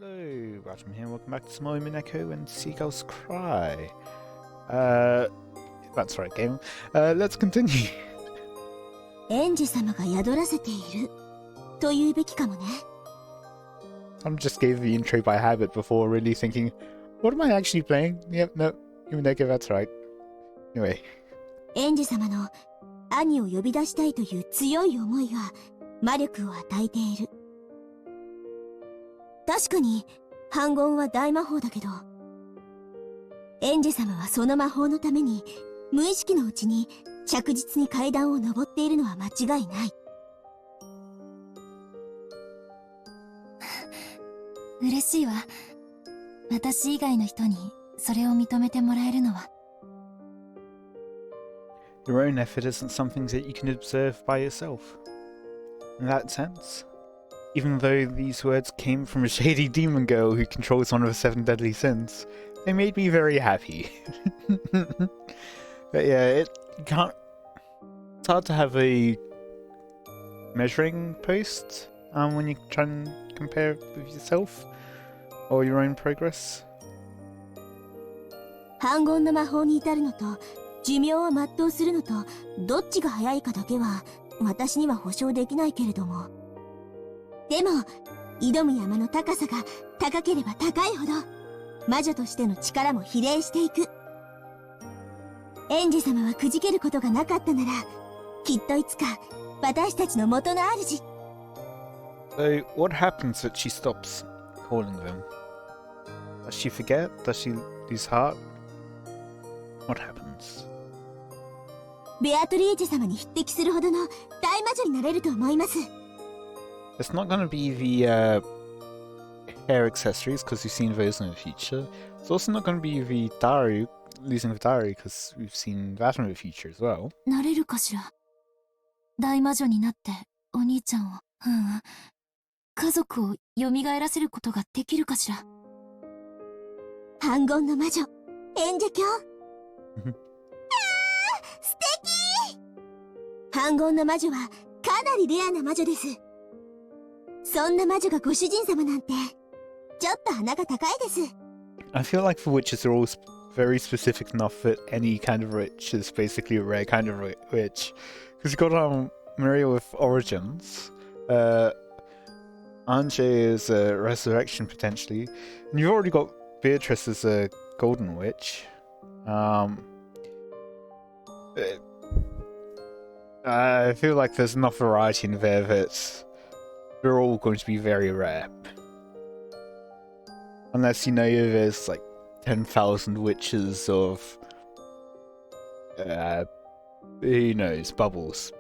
Hello, Watem here. Welcome back to some more Umineko When Seagulls Cry. That's right, game. Let's continue. 園児様が宿らせていると言うべきかもね。I just gave the intro by habit before really thinking, what am I actually playing? Yep, no, Umineko, that's right. Anyway. 園児様の兄を呼び出したいという強い思いが魔力を与えている。確かに反言は大魔法だけど、園児様はその魔法のために無意識のうちに着実に階段を登っているのは間違いない。嬉しいわ。私以外の人にそれを認めてもらえるのは。Your own effort isn't something that you can observe by yourself. In that sense, even though these words came from a shady demon girl who controls one of the 7 deadly sins, they made me very happy. But yeah, it's hard to have a measuring post when you try and compare with yourself or your own progress. 反言の魔法に至るのと寿命を全うするのとどっちが早いかだけは私には保証できないけれども、でも挑む山の高さが高ければ高いほど魔女としての力も比例していく。園児様はくじけることがなかったなら、きっといつか私たちの元の主。 So what happens that she stops calling them? Does she forget? Does she lose heart? What happens? ベアトリーチェ様に匹敵するほどの大魔女になれると思います。It's not going to be the hair accessories because we've seen those in the future. It's also not going to be the diary, losing the diary because we've seen that in the future as well. なれるかしら。大魔女になってお兄ちゃんを、家族を蘇らせることができるかしら。反言の魔女、演者教。素敵！反言の魔女はかなりレアな魔女です。そんな魔女がご主人様なんて、ちょっと鼻が高いです。I feel like the witches are all very specific enough that any kind of witch is basically a rare kind of witch. Because you've got Maria with origins, Ange is a resurrection potentially, and you've already got Beatrice as a golden witch. I feel like there's enough variety in there that they're all going to be very rare. Unless you know there's like 10,000 witches of who knows, bubbles.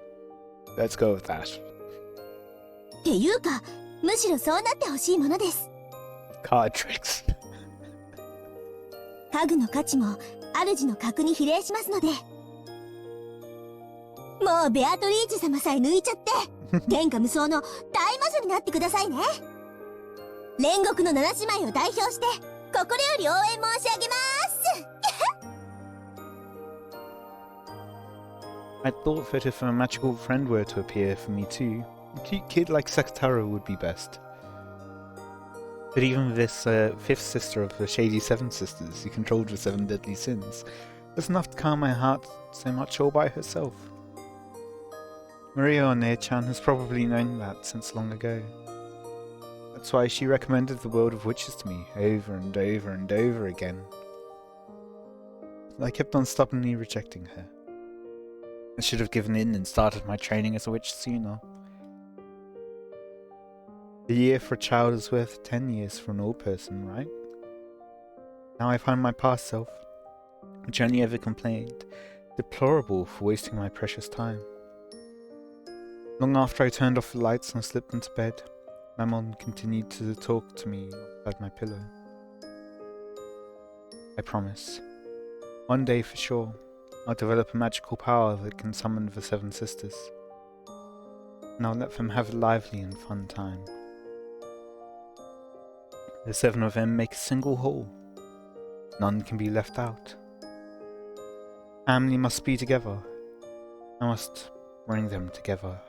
Let's go with that. っていうか、むしろそうなってほしいものです。Card tricks. ハグの価値も主の格に比例しますので。もうベアトリーチェ様さえ抜いちゃって天下無双の大魔女になってくださいね。煉獄の7姉妹を代表して心より応援申し上げます。I thought that if a magical friend were to appear for me too, a cute kid like Sakataro would be best. But even this 5th sister of the Shady 7 Sisters who controlled the 7 deadly sins was enough to calm my heart so much all by herself. Maria One-chan has probably known that since long ago. That's why she recommended the world of witches to me over and over and over again. But I kept on stubbornly rejecting her. I should have given in and started my training as a witch sooner. A year for a child is worth 10 years for an old person, right? Now I find my past self, which only ever complained, deplorable for wasting my precious time. Long after I turned off the lights and slipped into bed, my mom continued to talk to me beside my pillow. I promise, one day for sure, I'll develop a magical power that can summon the 7 sisters, and I'll let them have a lively and fun time. The 7 of them make a single whole. None can be left out. Family must be together. I must bring them together.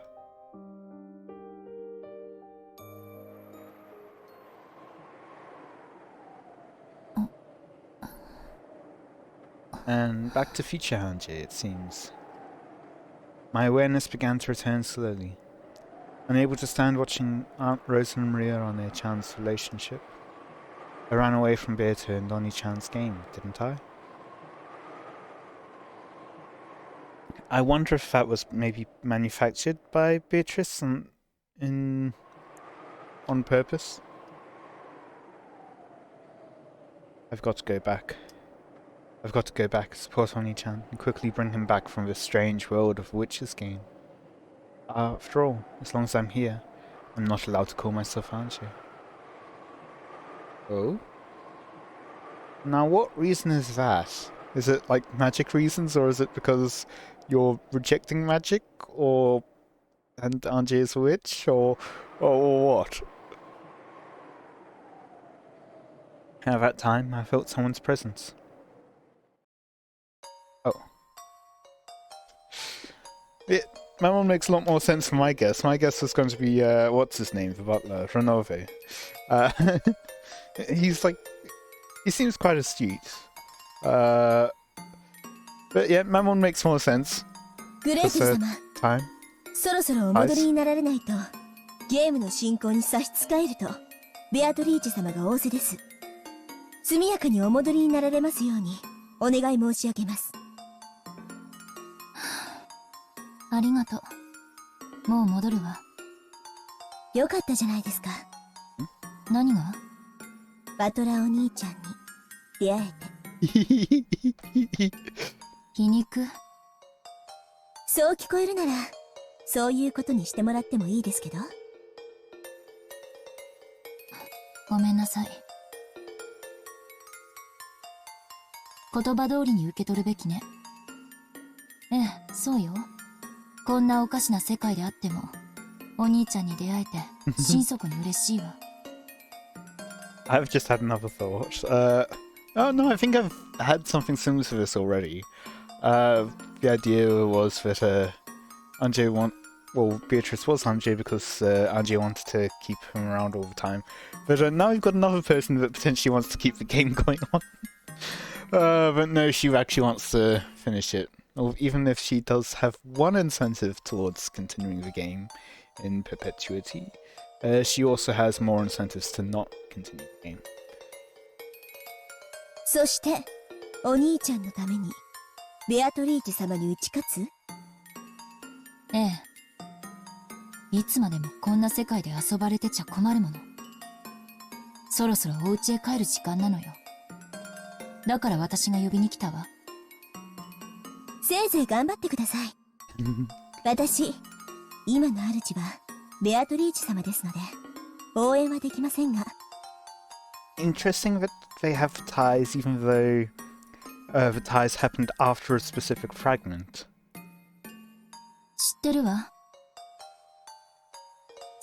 And back to future Hanje, it seems. My awareness began to return slowly. Unable to stand watching Aunt Rose and Maria on their chance relationship, I ran away from Beata and Oni-chan's game, didn't I? I wonder if that was maybe manufactured by Beatrice on purpose. I've got to go back. I've got to go back, support Oni-chan, and quickly bring him back from this strange world of witches game. After all, as long as I'm here, I'm not allowed to call myself Anji. Oh? Now what reason is that? Is it like magic reasons, or is it because you're rejecting magic, and Anji is a witch, or what? At that time, I felt someone's presence. Oh. My one makes a lot more sense from my guess. My guess was going to be, what's his name, the butler, Renove. He seems quite astute. But yeah, my one makes more sense. グレーテル様、 Time. そろそろお戻りになられないと、ゲームの進行に差し支えると、ベアトリーチェ様が仰せです。速やかにお戻りになられますように、お願い申し上げます。ありがとう。もう戻るわ。よかったじゃないですか。何が？バトラーお兄ちゃんに出会えて。皮肉？そう聞こえるなら、そういうことにしてもらってもいいですけど。ごめんなさい。言葉通りに受け取るべきね。ええ、そうよ。こんなおかしな世界であっても、お兄ちゃんに出会えて、心底に嬉しいわ。I've just had another thought. Oh no, I think I've had something similar to this already. The idea was that Beatrice was Anjay because Anjay wanted to keep him around all the time. But now we've got another person that potentially wants to keep the game going on. But no, she actually wants to finish it. Or even if she does have one incentive towards continuing the game in perpetuity, she also has more incentives to not continue the game. そして、お兄ちゃんのために、ベアトリーチェ様に打ち勝つ？ええ。いつまでもこんな世界で遊ばれてちゃ困るもの。そろそろお家へ帰る時間なのよ。だから私が呼びに来たわ。せいぜい頑張ってください。私、今の主はベアトリーチェ様ですので、応援はできませんが。Interesting that they have ties even though the ties happened after a specific fragment. 知ってるわ。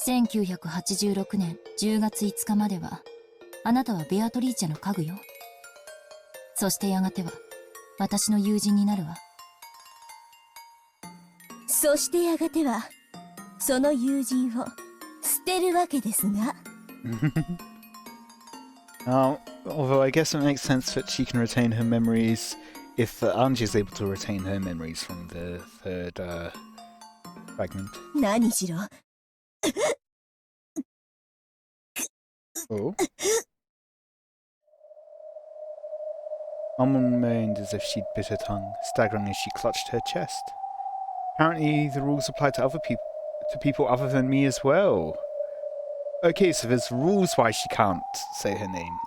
1986年10月5日までは、あなたはベアトリーチェの家具よ。そしてやがては、私の友人になるわ。そしてやがては、その友人を捨てるわけですが。Although I guess it makes sense that she can retain her memories if Anji is able to retain her memories from the third fragment. 何しろ。Oh. Mum moaned as if she'd bit her tongue, staggering as she clutched her chest. Apparently, the rules apply to people other than me as well. Okay, so there's rules why she can't say her name.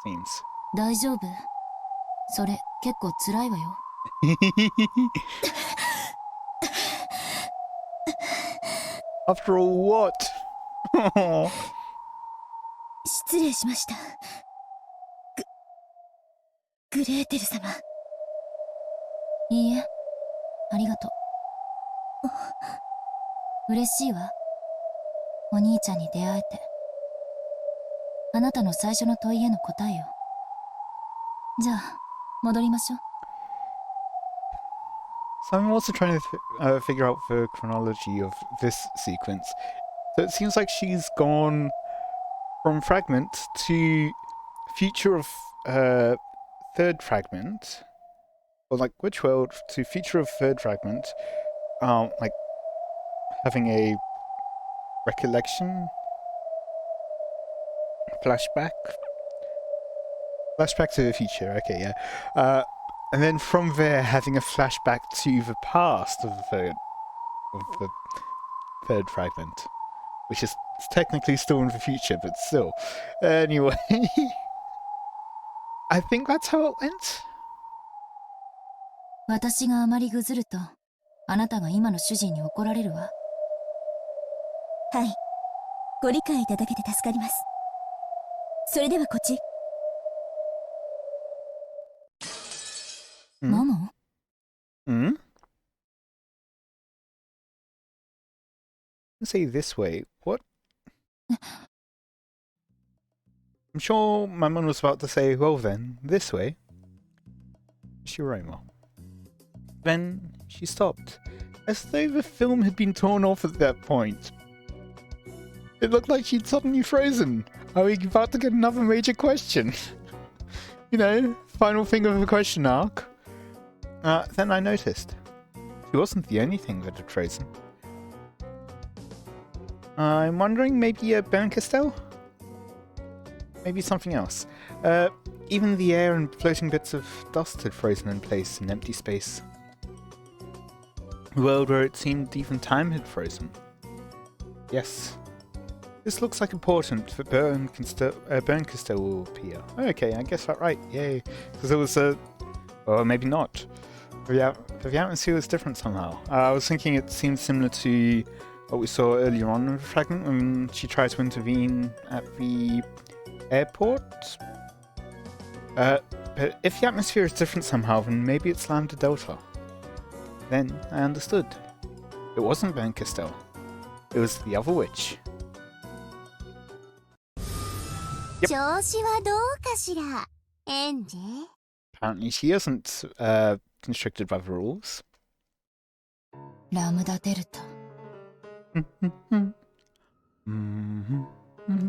Seems. 大丈夫。それ、結構辛いわよ。After all, what? 失礼しました。グレーテル様。いいえ、ありがとう。嬉しいわ。お兄ちゃんに出会えて。あなたの最初の問いへの答えよ。じゃあ、戻りましょう。So I'm also trying to figure out the chronology of this sequence. So it seems like she's gone from fragment to future of third fragment, or like which world to feature a third fragment, like having a recollection, flashback to the future. Okay, yeah. And then from there, having a flashback to the past of the third fragment, which is technically still in the future, but still. Anyway, I think that's how it went. 私があまりぐずると、あなたが今の主人に怒られるわ。はい。ご理解いただけて助かります。それではこっち。ママ？ Say this way. What? I'm sure my mum was about to say, well then, this way. Shiroma. Then she stopped, as though the film had been torn off at that point. It looked like she'd suddenly frozen. Are we about to get another major question? You know, final thing of the question arc. Then I noticed. She wasn't the only thing that had frozen. I'm wondering, maybe a Ben Castell? Maybe something else. Even the air and floating bits of dust had frozen in place in empty space. A world where it seemed even time had frozen. Yes. This looks like a portent that Ben Castell will appear. Okay, I guess that's right. Yay. Because it was a... or maybe not. The atmosphere was different somehow. I was thinking it seemed similar to what we saw earlier on in the fragment when she tried to intervene at the airport. But if the atmosphere is different somehow, then maybe it's Lambda Delta. Then I understood. It wasn't Ben Castell. It was the other witch. Yep. 調子はどうかしら、エンジェ。 Apparently she isn't constricted by the rules. ラムダデルタ。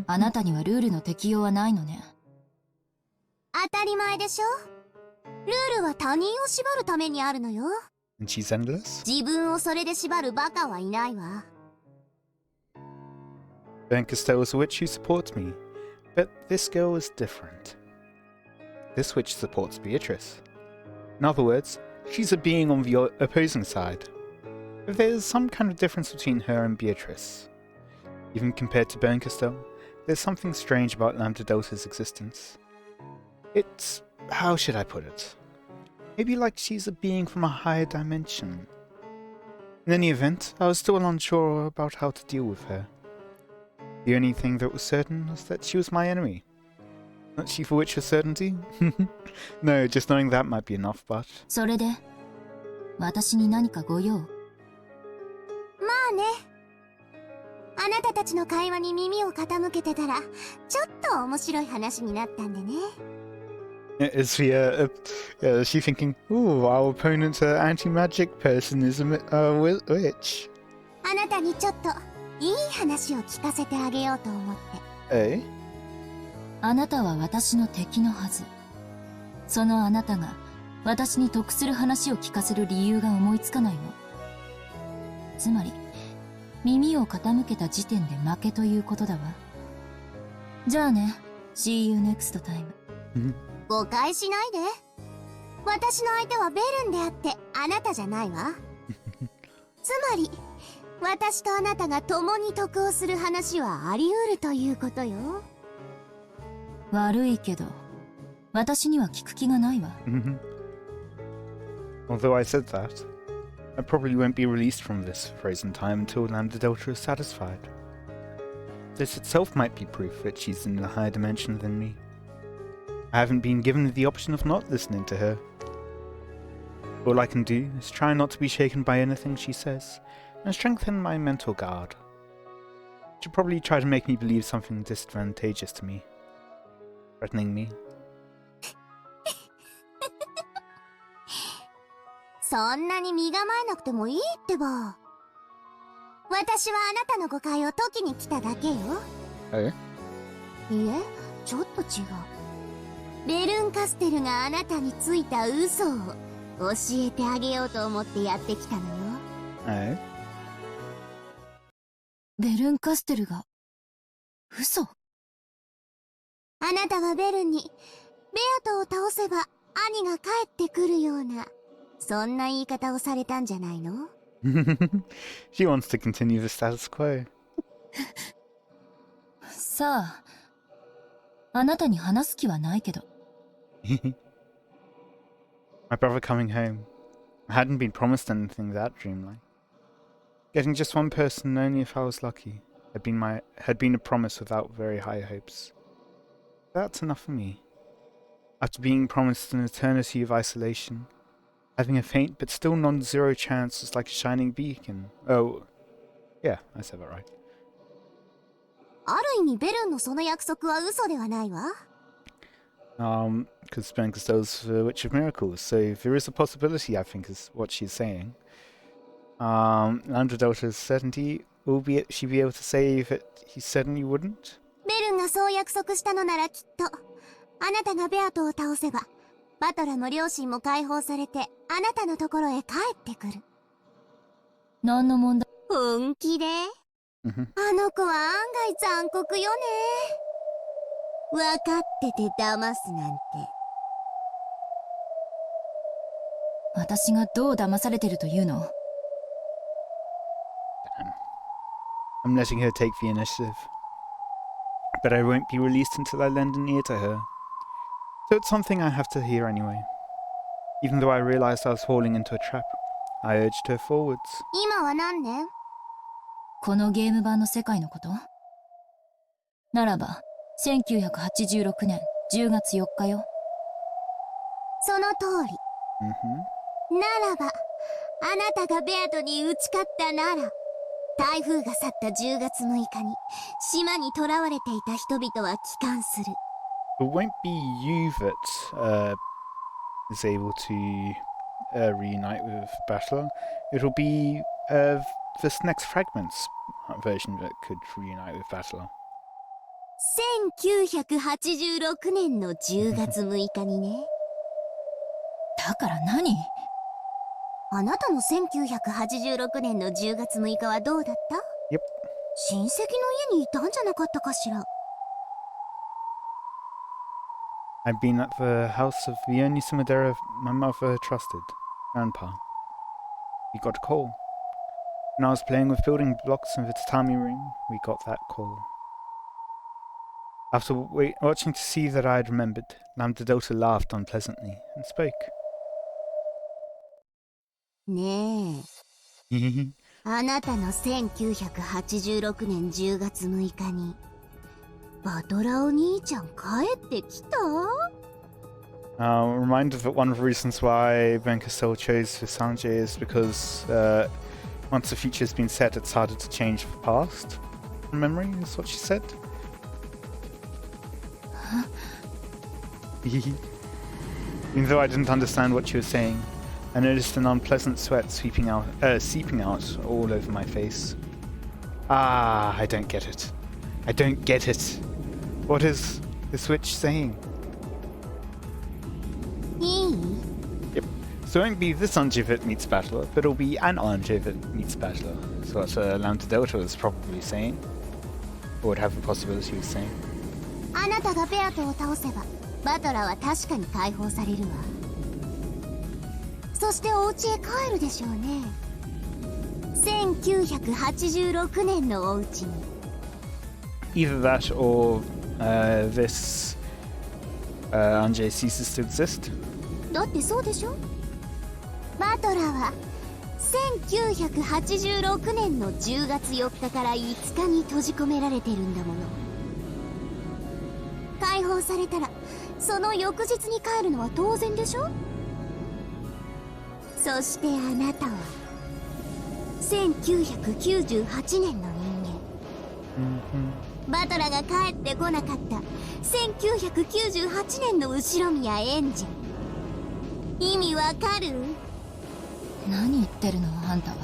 あなたにはルールの適用はないのね。当たり前でしょ。ルールは他人を縛るためにあるのよ。And she's endless? 自分をそれで縛るバカはいないわ。Ben Castell is a witch who supports me, but this girl is different. This witch supports Beatrice. In other words, she's a being on the opposing side. But there's some kind of difference between her and Beatrice. Even compared to Ben Castell, there's something strange about Lambda Delta's existence. It's... how should I put it? Maybe like she's a being from a higher dimension. In any event, I was still unsure about how to deal with her. The only thing that was certain was that she was my enemy. Not she for which was certainty? No, just knowing that might be enough, but... それで、私に何かご用？まあね。あなたたちの会話に耳を傾けてたら、ちょっと面白い話になったんでね。Is she thinking, ooh, our opponent's anti-magic person is a witch? あなたにちょっといい話を聞かせてあげようと思って。あなたは私の敵のはず。そのあなたが私に得する話を聞かせる理由が思いつかないの。つまり、耳を傾けた時点で負けということだわ。じゃあね、See you next time. 誤解しないで。私の相手はベルンであってあなたじゃないわ。つまり、私とあなたが共に得をする話はあり得るということよ。悪いけど、私には聞く気がないわ。Although I said that, I probably won't be released from this frozen time until Lambda Delta is satisfied. This itself might be proof that she's in a higher dimension than me. I haven't been given the option of not listening to her. All I can do is try not to be shaken by anything she says, and strengthen my mental guard. She'll probably try to make me believe something disadvantageous to me. Threatening me. そんなに身構えなくてもいいってば。私はあなたの誤解を解きに来ただけよ。いえ、ちょっと違う。ベルンカステルがあなたについた嘘を教えてあげようと思ってやってきたのよ。Oh. ベルンカステルが嘘？あなたはベルンにベアトを倒せば兄が帰ってくるような、そんな言い方をされたんじゃないの？ She wants to continue the status quo. さあ、あなたに話す気はないけど。My brother coming home. I hadn't been promised anything that dreamlike. Getting just one person, only if I was lucky, had been a promise without very high hopes. That's enough for me. After being promised an eternity of isolation, having a faint but still non-zero chance is like a shining beacon. Oh, yeah, I said that right. ある意味ベルンのその約束は嘘ではないわ。Because Spencer's the Witch of Miracles, so there is a possibility, I think, is what she's saying. Lambda Delta's certainty, albeit she'd be able to say that he certainly wouldn't. ベルンがそう約束したのならきっと、あなたがベアトを倒せば、バトラも両親も解放されて、あなたのところへ帰ってくる。何の問題？本気で？あの子は案外残酷よね。分かってて騙すなんて。私がどう騙されてるというの？ I'm letting her take the initiative. But I won't be released until I lend an ear to her. So it's something I have to hear anyway. Even though I realized I was falling into a trap, I urged her forwards. 今は何年？このゲーム版の世界のこと？ならば、1986年10月4日よ。その通り。ならば、あなたがベアトに打ち勝ったなら、台風が去った10月6日に島に囚われていた人々は帰還する。It won't be you that is able to reunite with Battler. It'll be this next fragments version that could reunite with Battler. 1986年の10月6日にね。だから何？あなたの1986年の10月6日はどうだった？ Yep. 親戚の家にいたんじゃなかったかしら。I'd been at the house of the only Sumadera my mother trusted, Grandpa. We got a call. When I was playing with building blocks in the tatami room, we got that call. After watching to see that I had remembered, Lambda Delta laughed unpleasantly and spoke. ねえ。あなたの1986年10月6日にバトラお兄ちゃん帰ってきた？ Reminded that one of the reasons why Benkastel chose for Sanjay is because once the future has been set, it's harder to change the past. From memory, is what she said. Even though I didn't understand what she was saying, I noticed an unpleasant sweat seeping out all over my face. Ah, I don't get it. I don't get it. What is this witch saying? いい？ Yep. So it won't be this Anji that meets Battler, but it'll be an Anji that meets Battler. So that's what Lambda Delta was probably saying. Or would have the possibility of saying. あなたがベアトを倒せば、バトラは確かに解放されるわ。そしてお家へ帰るでしょうね。1986年のお家に。Either that or this Anji ceases to exist. だってそうでしょ？バトラは1986年の10月4日から5日に閉じ込められてるんだもの。解放されたらその翌日に帰るのは当然でしょ？そしてあなたは1998年の人間、バトラが帰ってこなかった1998年の後宮エンジェル。意味わかる？何言ってるのあんたは。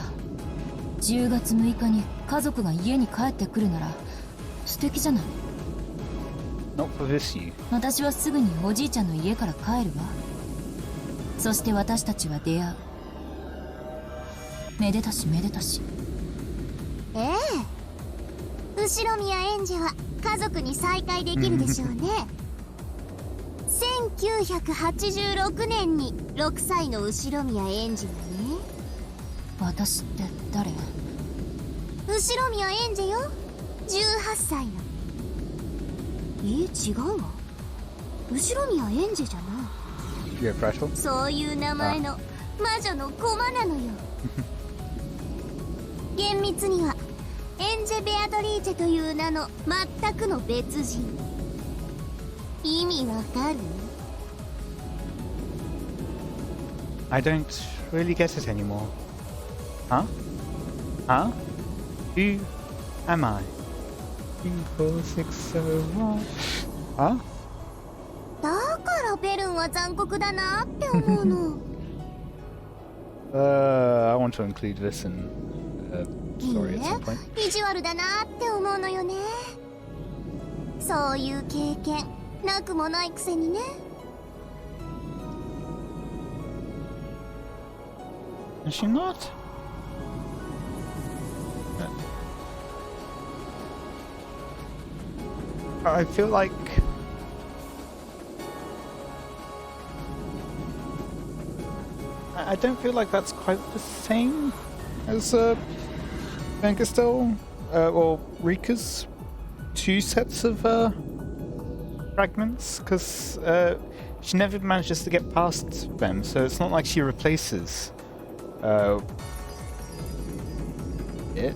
10月6日に家族が家に帰ってくるなら素敵じゃない。 Not for this you. 私はすぐにおじいちゃんの家から帰るわ。そして私たちは出会う。めでたしめでたし。ええ、後ろ宮エンジェは家族に再会できるでしょうね。1986年に6歳の後ろ宮エンジェはね。私って誰？後ろ宮エンジェよ、18歳の。違うわ、後ろ宮エンジェじゃない。そういう名前の魔女の駒なのよ。厳密にはエンジェ・ベアトリーチェという名の全くの別人。意味わかる？ I don't really get it anymore. Huh? Huh? Who am I? 2461. Huh? だからベルンは残酷だなって思うの。I want to include this in story at some point. 意地悪だなって思うのよね。そういう経験なくもないくせにね。Is she not? I feel like I don't feel like that's quite the same as Mangastel or Rika's two sets of fragments, because she never manages to get past them, so it's not like she replaces it.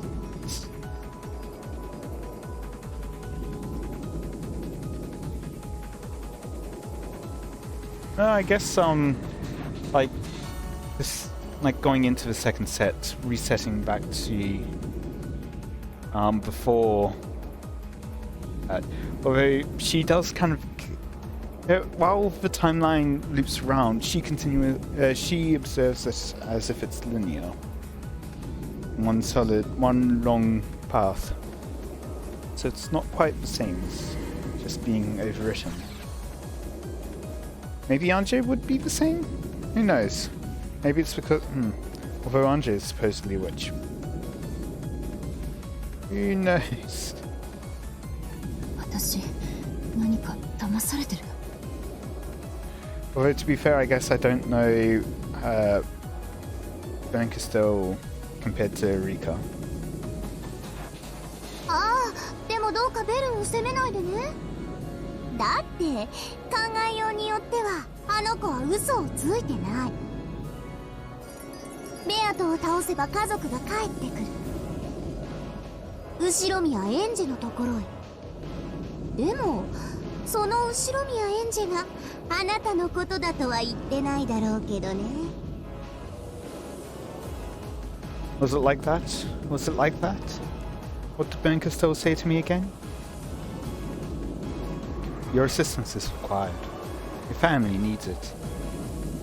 I guess like this, like going into the second set, resetting back to before. Although she does kind of, while the timeline loops around, she she observes it as if it's linear, one long path. So it's not quite the same as just being overwritten. Maybe Anjay would be the same? Who knows? Maybe it's because... although Anjay is supposedly a witch. Who knows? 私、何か騙されてる? Although to be fair, I guess I don't know Bankastel compared to Rika. ああ、でもどうかベルンを責めないでね。だって考えようによってはあの子は嘘をついてない。ベアトを倒せば家族が帰ってくる。後ろ宮エンジェのところへ。でもその後ろ宮エンジェがあなたのことだとは言ってないだろうけどね。Was it like that? Was it like that? What did Bankastel say to me again? Your assistance is required. Your family needs it.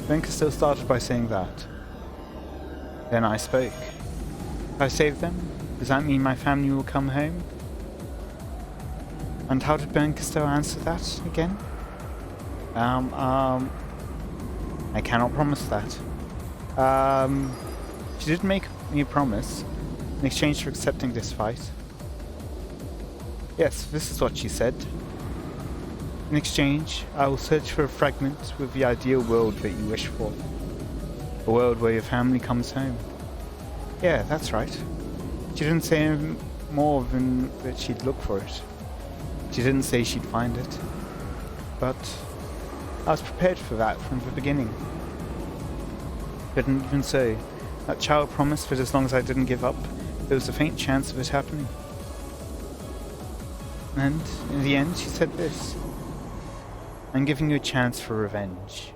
Bankastel started by saying that. Then I spoke. If I save them, does that mean my family will come home? And how did Bankastel answer that again? I cannot promise that. She did make me a promise in exchange for accepting this fight. Yes, this is what she said. In exchange, I will search for a fragment with the ideal world that you wish for. A world where your family comes home. Yeah, that's right. She didn't say more than that she'd look for it. She didn't say she'd find it. But I was prepared for that from the beginning. But even so, that child promised that as long as I didn't give up, there was a faint chance of it happening. And in the end, she said this. I'm giving you a chance for revenge.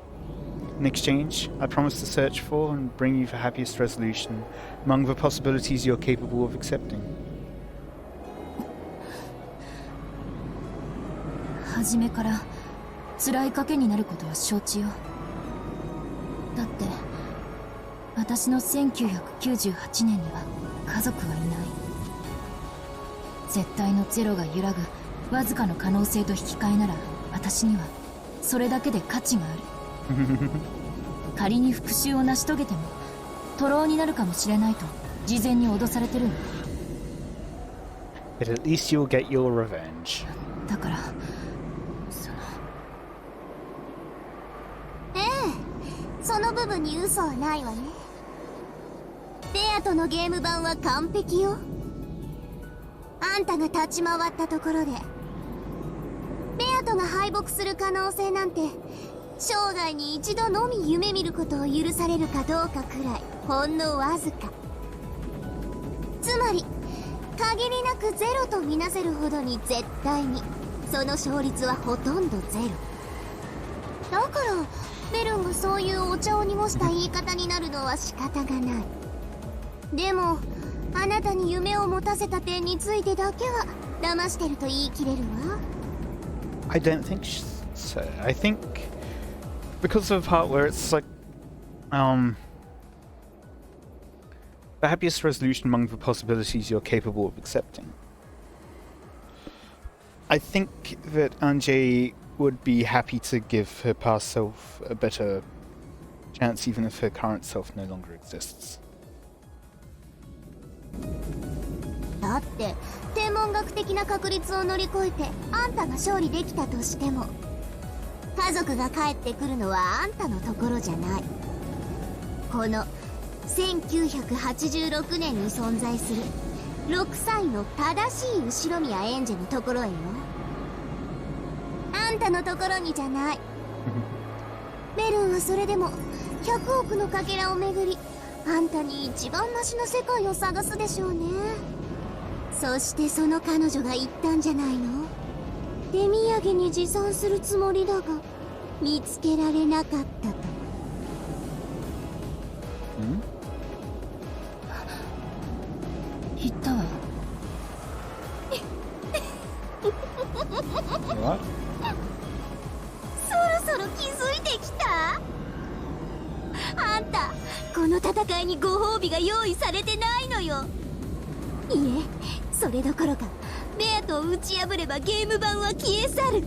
In exchange, I promise to search for and bring you the happiest resolution among the possibilities you're capable of accepting. 初めから辛い賭けになることは承知よ。だって私の1998年には家族はいない。絶対のゼロが揺らぐわずかの可能性と引き換えなら、私にはそれだけで価値がある。仮に復讐を成し遂げても徒労になるかもしれないと事前に脅されてるの。 But at least you'll get your revenge. だからその部分に嘘はないわね。ベアとのゲーム版は完璧よ。あんたが立ち回ったところでベアとが敗北する可能性なんて生涯に一度のみ夢見ることを許されるかどうかくらいほんのわずか。つまり限りなくゼロとみなせるほどに絶対にその勝率はほとんどゼロだから、ベルンがそういうお茶を濁した言い方になるのは仕方がない。でもあなたに夢を持たせた点についてだけは騙してると言い切れるわ。 I don't think so. I think because of the part where it's like the happiest resolution among the possibilities you're capable of accepting. I think that Anjay would be happy to give her past self a better chance even if her current self no longer exists. だって天文学的な確率を乗り越えてあんたが勝利できたとしても家族が帰ってくるのはあんたのところじゃない。この1986年に存在する6歳の正しい後宮エンジェのところへよ。あんたのところにじゃない。ベルンはそれでも100億のかけらをめぐりあんたに一番マシな世界を探すでしょうね。そしてその彼女が言ったんじゃないの。手土産に持参するつもりだが見つけられなかったと。言ったわ。What? そろそろ気づいてきた？あんたこの戦いにご褒美が用意されてないのよ。いえ、それどころかベアと打ち破ればゲーム版は消え去る。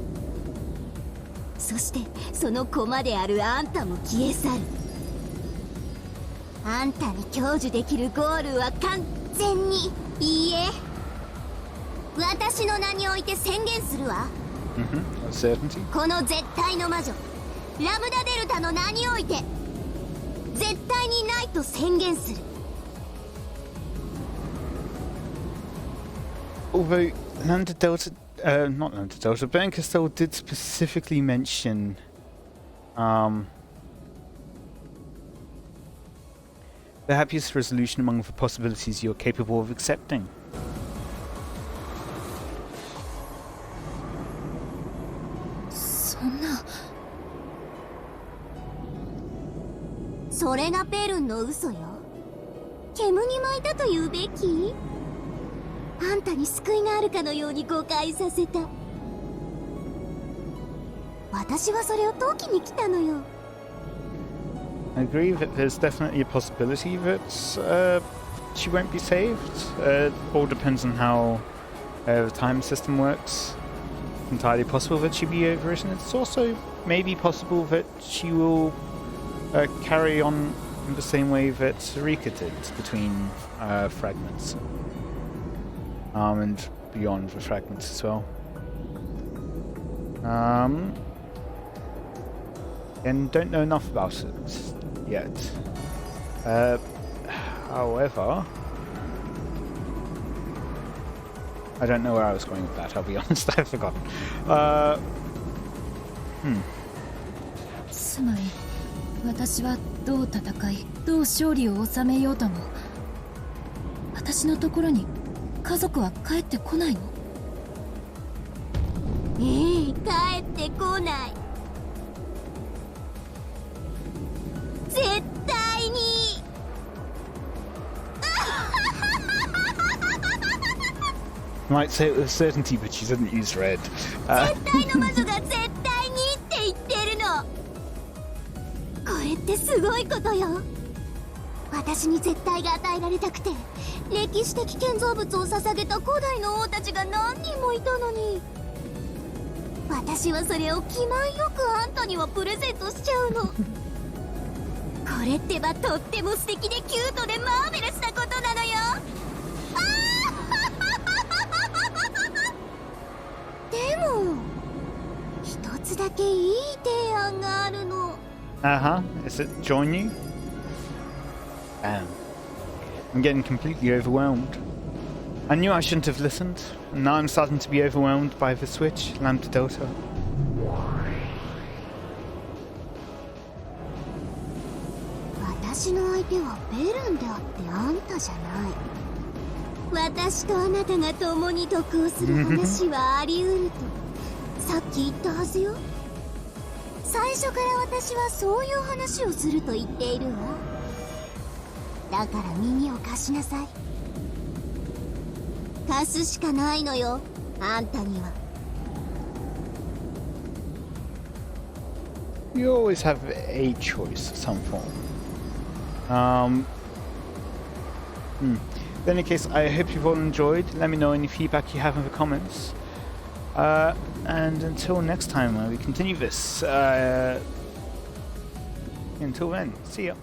そしてその駒であるあんたも消え去る。あんたに享受できるゴールは完全にいいえ私の名において宣言するわ。Certainty? この絶対の魔女ラムダデルタの名において絶対にないと宣言する。 Although Nanda Delta, not Nanda Delta, but Encastel did specifically mention the happiest resolution among the possibilities you're capable of accepting. そんな。それがペルンの嘘よ。煙に巻いたと言うべき？あんたに救いがあるかのように誤解させた。私はそれを解きに来たのよ。I agree that there's definitely a possibility that she won't be saved. It all depends on how the time system works. Entirely possible that she'll be overwritten. It's also maybe possible that she will carry on in the same way that Rika did between fragments and beyond the fragments as well. And don't know enough about it yet. However, I don't know where I was going with that, I'll be honest, I've forgotten. つまり私はどう戦いどう勝利を収めようとも私のところに家族は帰ってこないの？帰ってこない。絶対に。Might say it with certainty, but she didn't use red. 絶対の魔女が絶対にって言ってるの。これってすごいことよ。私に絶対が与えられたくて歴史的建造物を捧げた古代の王たちが何人もいたのに私はそれを気前よくあんたにはプレゼントしちゃうの。これってばとっても素敵でキュートでマーベラスなことなのよ。でも一つだけいい提案があるの。Is it join you? Damn. I'm getting completely overwhelmed. I knew I shouldn't have listened, and now I'm starting to be overwhelmed by the switch, Lambda Delta. 私の相手はベルンであってあんたじゃない。私とあなたが共に得をする話はあり得るとさっき言ったはずよ。最初から私はそういう話をすると言っているわ。だから耳を貸しなさい。貸すしかないのよ、あんたには。You always have a choice of some form. In any case, I hope you've all enjoyed. Let me know any feedback you have in the comments. And until next time, we continue this. Until then, see ya.